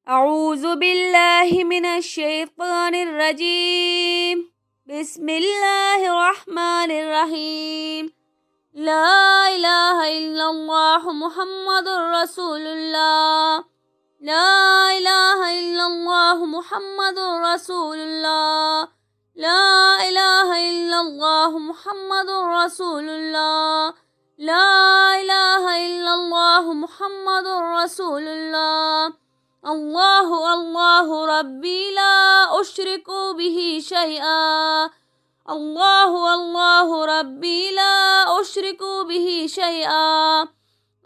أعوذ بالله من الشيطان الرجيم. بسم الله الرحمن الرحيم. لا إله إلا الله محمد رسول الله. لا إله إلا الله محمد رسول الله. لا إله إلا الله محمد رسول الله. لا إله إلا الله محمد رسول الله. الله الله ربي لا أشرك به شيئا. الله الله ربي لا أشرك به شيئا.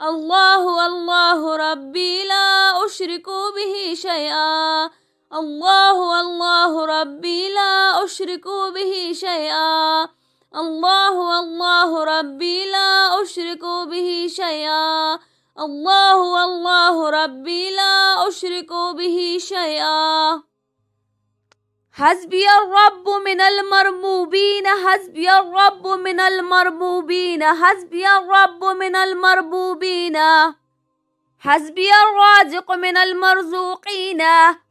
الله الله ربي لا أشرك به شيئا. الله الله ربي لا أشرك به شيئا. الله الله ربي لا أشرك به شيئا. الله الله ربي لا أشرك به شيئا. حسبي الرب من المربوبين. حسبي الرب من المربوبين. حسبي الرب من المربوبين. حسبي الرازق من المرزوقين.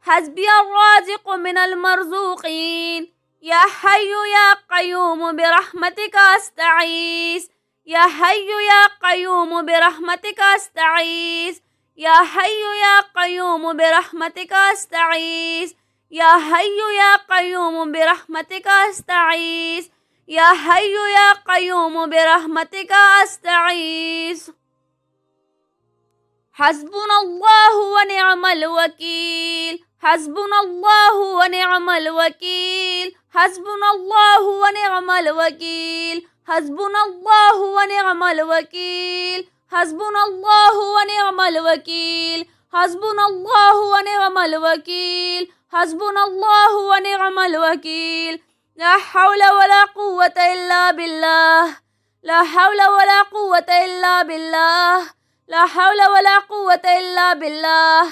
حسبي الرازق من المرزوقين. يا حي يا قيوم برحمتك أستعيذ. يا حي يا قيوم برحمتك أستعيذ. يا حي يا قيوم برحمتك أستعيذ. يا حي يا قيوم برحمتك أستعيذ. يا حي يا قيوم برحمتك أستعيذ. حسبنا الله ونعم الوكيل. حسبنا الله ونعم الوكيل. حسبنا الله ونعم الوكيل. حسبنا الله ونعم الوكيل. حسبنا الله ونعم الوكيل. حسبنا الله ونعم الوكيل. حسبنا الله ونعم الوكيل. لا حول ولا قوة إلا بالله. لا حول ولا قوة إلا بالله. لا حول ولا قوة إلا بالله.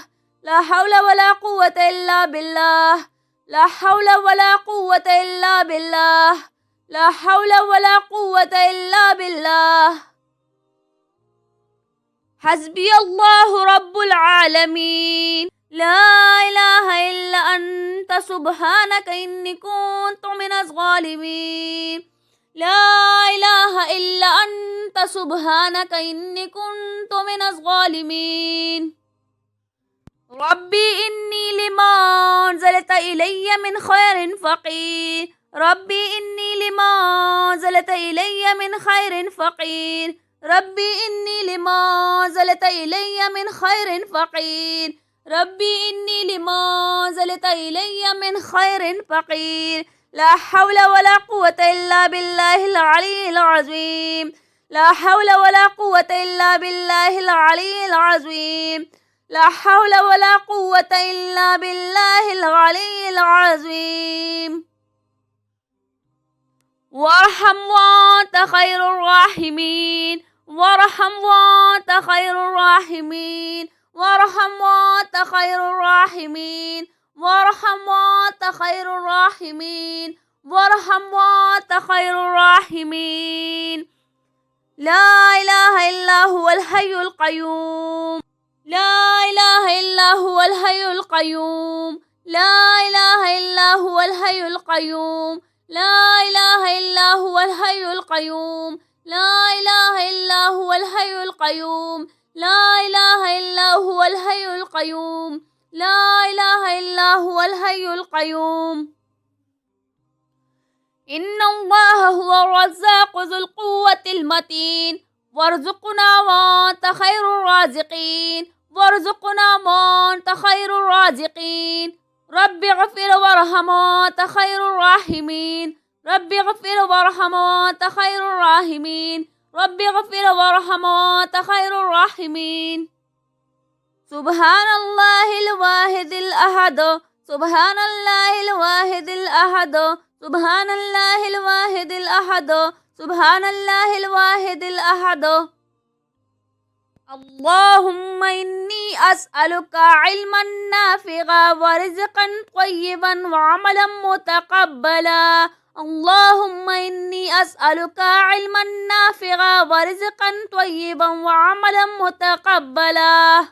لا حول ولا قوة إلا بالله. لا حول ولا قوة إلا بالله. لا حول ولا قوة إلا بالله. حسبي الله رب العالمين. لا إله إلا أنت سبحانك إني كنت من الظالمين. لا إله إلا أنت سبحانك إني كنت من الظالمين. ربي إني لما أنزلت إلي من خير فقير. ربي إني لما أنزلت إلي من خير فقير. ربي إني لما أنزلت إلي من خير فقير. ربي إني لما أنزلت إلي من خير فقير. لا حول ولا قوة إلا بالله العلي العظيم. لا حول ولا قوة إلا بالله العلي العظيم. لا حول ولا قوة إلا بالله العلي العظيم. وارحم وأنت خير الراحمين. وارحم وأنت خير الراحمين. وارحم وأنت خير الراحمين. وارحم وأنت خير الراحمين. وارحم وأنت خير الراحمين. لا إله إلا هو الحي القيوم. لا إله إلا هو الحي القيوم. لا إله إلا هو الحي القيوم. لا إله إلا هو الحي القيوم. لا إله إلا هو الحي القيوم. لا إله إلا هو الحي القيوم. لا إله إلا هو الحي القيوم. إن الله هو الرزاق ذو القوة المتين. وارزقنا وأنت خير الرازقين. وارزقنا وأنت خير الرازقين. رب اغفر وارحم وأنت خير الراحمين. رب اغفر وارحم وأنت خير الراحمين. رب اغفر وارحم وأنت خير الراحمين. سبحان الله الواحد الأحد. سبحان الله الواحد الأحد. سبحان الله الواحد الأحد. سبحان الله الواحد الأحد. اللهم إني أسألك علما نافعا ورزقا طيبا وعملا متقبلا. اللهم إني أسألك علما نافعا ورزقا طيبا وعملا متقبلا.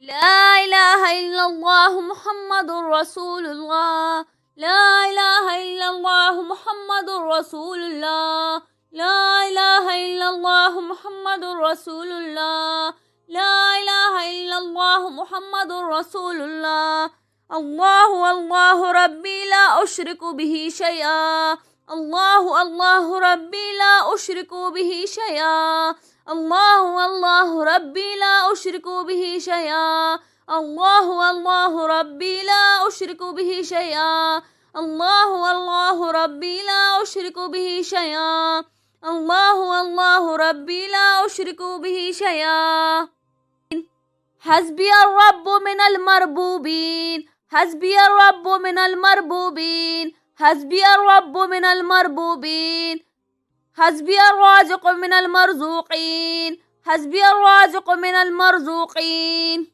لا إله إلا الله محمد رسول الله. لا إله إلا الله محمد رسول الله. لا إله إلا الله محمد رسول الله. لا إله إلا الله محمد رسول الله. الله الله ربي لا أشرك به شيئا. الله الله ربي لا أشرك به شيئا. الله الله ربي لا أشرك به شيئا. الله الله ربي لا أشرك به شيئا. الله الله ربي لا أشرك به شيئا. الله الله ربي لا أشرك به شيئا. حسبي الرب من المربوبين. حسبي الرب من المربوبين. حسبي الرب من المربوبين. حسبي الرازق من المرزوقين. حسبي الرازق من المرزوقين.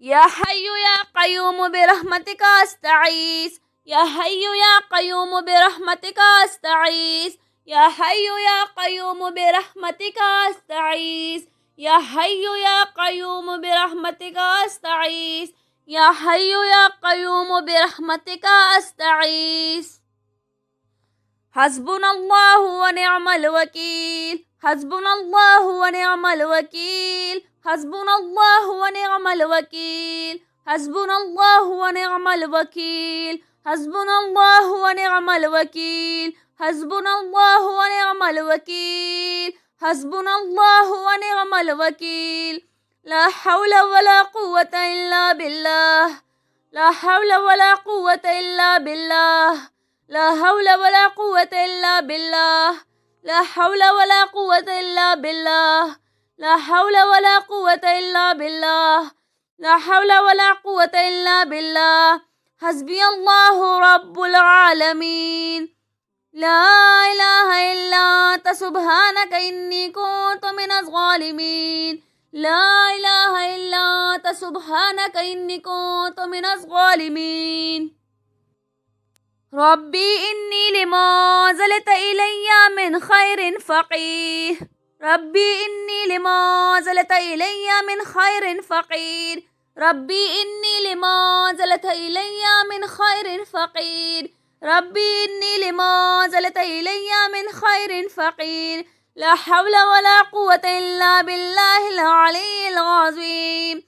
يا حي يا قيوم برحمتك أستعيذ. يا حي يا قيوم برحمتك أستعيذ. يا حي يا قيوم برحمتك أستعيذ. يا حي يا قيوم برحمتك أستعيذ. يا حي يا قيوم برحمتك أستعيذ. حسبنا الله ونعم الوكيل. حسبنا الله ونعم الوكيل. حسبنا الله ونعم الوكيل. حسبنا الله ونعم الوكيل. حسبنا الله ونعم الوكيل. حسبنا الله ونعم الوكيل. حسبنا الله ونعم الوكيل. لا حول ولا قوة إلا بالله. لا حول ولا قوة إلا بالله. لا حول ولا قوة إلا بالله. لا حول ولا قوة إلا بالله. لا حول ولا قوة إلا بالله. لا حول ولا قوة إلا بالله. حسبي الله رب العالمين. لا إله إلا أنت سبحانك إني كنت من الظالمين. لا إله إلا أنت سبحانك إني كنت من الظالمين. ربي إني لما أنزلت إلي من خير فقير. ربي إني لما أنزلت إلي من خير فقير. ربي إني لما أنزلت إلي من خير فقير. ربي إني لما أنزلت إلي من خير فقير. لا حول ولا قوة إلا بالله العلي العظيم.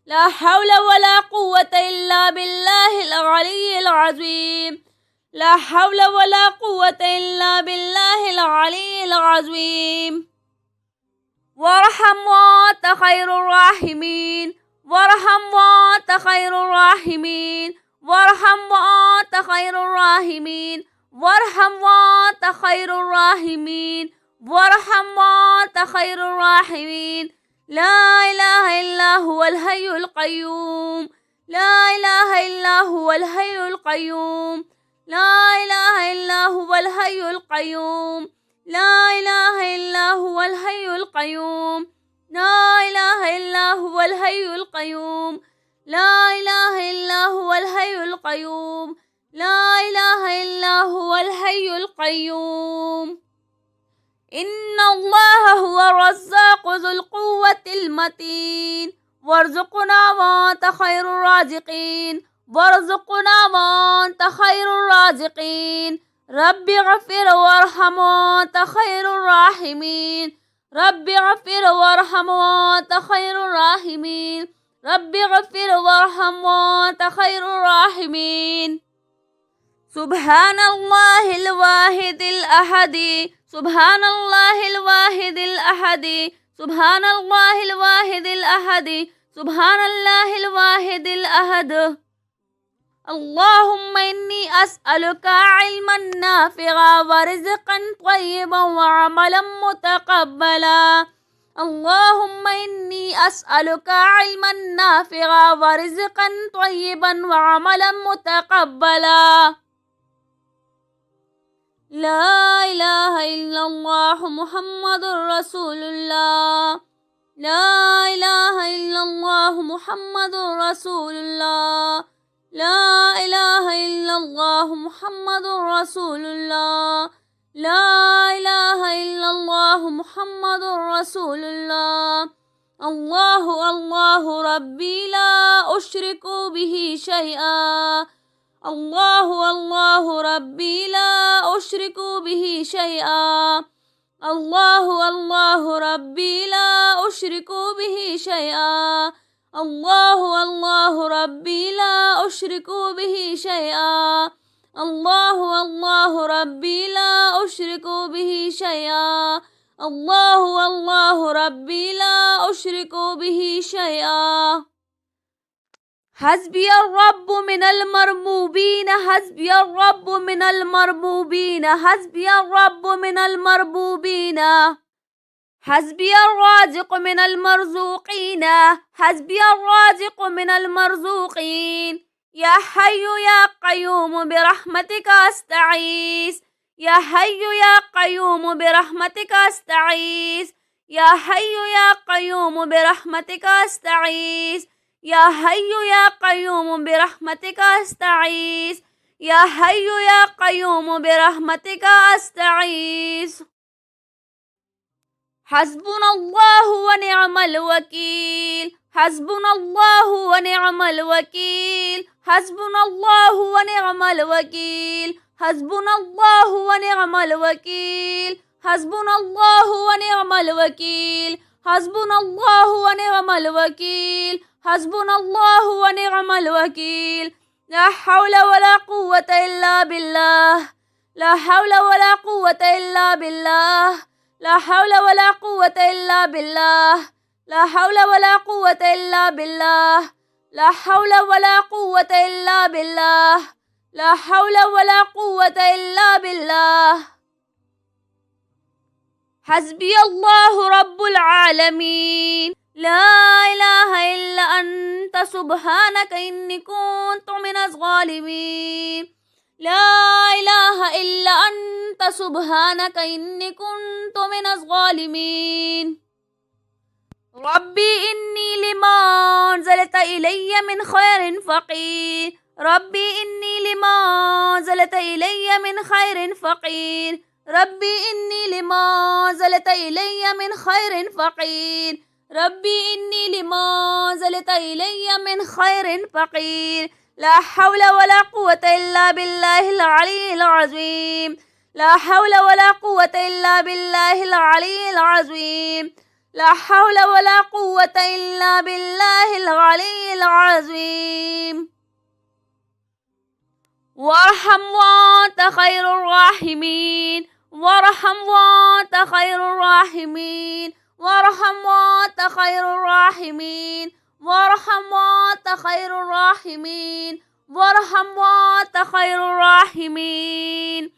لا حول ولا قوة إلا بالله العلي العظيم. لا حول ولا قوة إلا بالله العلي العظيم. وارحم وأنت خير الراحمين. وارحم وأنت خير الراحمين. وارحم وأنت خير الراحمين. وارحم وأنت خير الراحمين. وارحم وأنت خير الراحمين. لا إله إلا هو الحي القيوم. لا إله إلا هو الحي القيوم. لا إله إلا هو الحي القيوم. لا إله إلا هو الحي القيوم. لا إله إلا هو الحي القيوم. لا إله إلا هو الحي القيوم. لا إله إلا هو الحي القيوم. إن الله هو الرزاق ذو القوة المتين. وارزقنا وأنت خير الرازقين. وارزقنا وأنت خير الرازقين. رب اغفر وارحم وأنت خير الراحمين. رب اغفر وارحم وأنت خير الراحمين. رب اغفر وارحم وأنت خير الراحمين. سبحان الله الواحد الأحد. سبحان الله الواحد الأحد. سبحان الله الواحد الأحد. سبحان الله الواحد الأحد. اللهم إني أسألك علما نافعا ورزقا طيبا وعملا متقبلا. اللهم إني أسألك علما نافعا ورزقا طيبا وعملا متقبلا. لا إله إلا الله محمد رسول الله. لا إله إلا الله محمد رسول الله. لا إله إلا الله محمد رسول الله. لا إله إلا الله محمد رسول الله. الله الله ربي لا أشرك به شيئا. الله الله ربي لا أشرك به شيئا. الله الله ربي لا أشرك به شيئا. الله الله ربي لا أشرك به شيئا. الله الله ربي لا أشرك به شيئا. الله الله ربي لا أشرك به شيئا. حسبي الرب من المربوبين. حسبي الرب من المربوبين. حسبي الرب من المربوبين. حسبي الرازق من المرزوقين. حسبي الرازق من المرزوقين. يا حي يا قيوم برحمتك أستعيذ. يا حي يا قيوم برحمتك أستعيذ. يا حي يا قيوم برحمتك أستعيذ. يا حي يا قيوم برحمتك أستعيذ. يا حي يا قيوم برحمتك أستعيذ. حسبنا الله ونعم الوكيل. حسبنا الله ونعم الوكيل. حسبنا الله ونعم الوكيل. حسبنا الله ونعم الوكيل. حسبنا الله ونعم الوكيل. حسبنا الله ونعم الوكيل. حسبنا الله ونعم الوكيل. لا حول ولا قوة إلا بالله. لا حول ولا قوة إلا بالله. لا حول ولا قوة إلا بالله. لا حول ولا قوة إلا بالله. لا حول ولا قوة إلا بالله. لا حول ولا قوة إلا بالله. حسبي الله رب العالمين. لا إله إلا أنت سبحانك إني كنت من الظالمين. لا إله إلا أنت سبحانك إني كنت من الظالمين. ربي إني لما أنزلت إلي من خير فقير. ربي إني لما أنزلت إلي من خير فقير. ربي إني لما أنزلت إلي من خير فقير. ربي إني لما أنزلت إلي من خير فقير. لا حول ولا قوة إلا بالله العلي العظيم. لا حول ولا قوة إلا بالله العلي العظيم. لا حول ولا قوة إلا بالله العلي العظيم. وارحم وأنت خير الراحمين. وارحم وأنت خير الراحمين. وارحم وأنت خير الراحمين. وارحم وأنت خير الراحمين. وارحم وأنت خير الراحمين.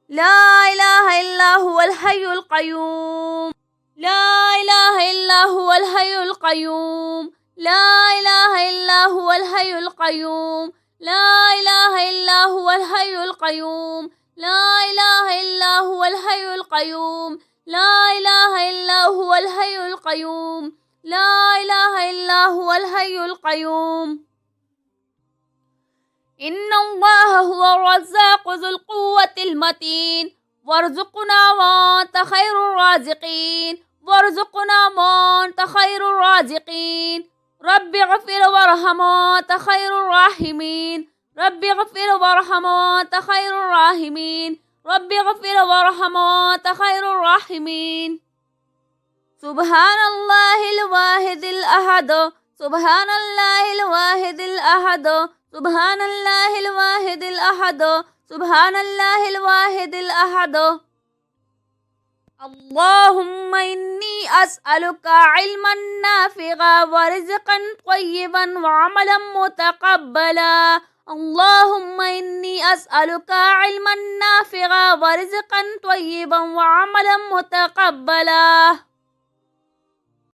لا إله إلا هو الحي القيوم. لا إله إلا هو الحي القيوم. لا إله إلا هو الحي القيوم. لا إله إلا هو الحي القيوم. لا إله إلا هو الحي القيوم. لا إله إلا هو الحي القيوم. لا إله إلا هو الحي القيوم. إن الله هو الرزاق ذو القوة المتين. وارزقنا وأنت خير الرازقين. وارزقنا وأنت خير الرازقين. رب اغفر وارحم وأنت خير الراحمين. رب اغفر وارحم وأنت خير الراحمين. رب اغفر وارحم وأنت خير الراحمين. سبحان الله الواحد الأحد. سبحان الله الواحد الأحد. سبحان الله الواحد الأحد. سبحان الله الواحد الأحد. اللهم إني أسألك علما نافعا ورزقا طيبا وعملا متقبلا. اللهم إني أسألك علما نافعا ورزقا طيبا وعملا متقبلا.